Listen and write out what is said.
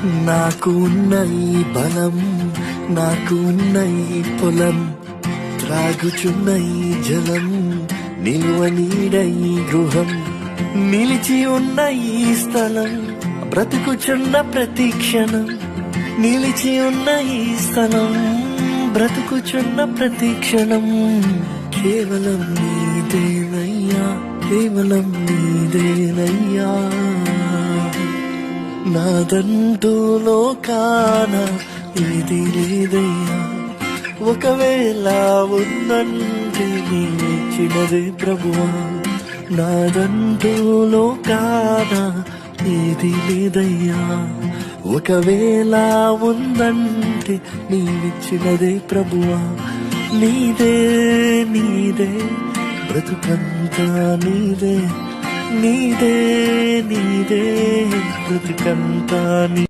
నాకు ఉన్న ఈ బలం, నాకు ఉన్న ఈ పొలం, త్రాగుచున్న ఈ జలం, నిలువ నీడ ఈ గృహం, నిలిచి ఉన్న ఈ స్థలం, బ్రతుకుచున్న ప్రతి క్షణం, నిలిచి ఉన్న ఈ స్థలం, బ్రతుకుచున్న ప్రతి క్షణం, కేవలం నీదేనయ్యా, కేవలం నీదేనయ్యా. నాదంటూ లోకాన ఇది లేదయ్యా, ఒకవేళ ఉందంటే నీచినదే ప్రభువా. నాదంటూ లోకాన ఇది లేదయ్యా, ఒకవేళ ఉందంటే నీవిచ్చినదే ప్రభువా. నీదే నీదే బ్రతుకంతా నీదే, నీదే నీదే బ్రతుకంతా నీ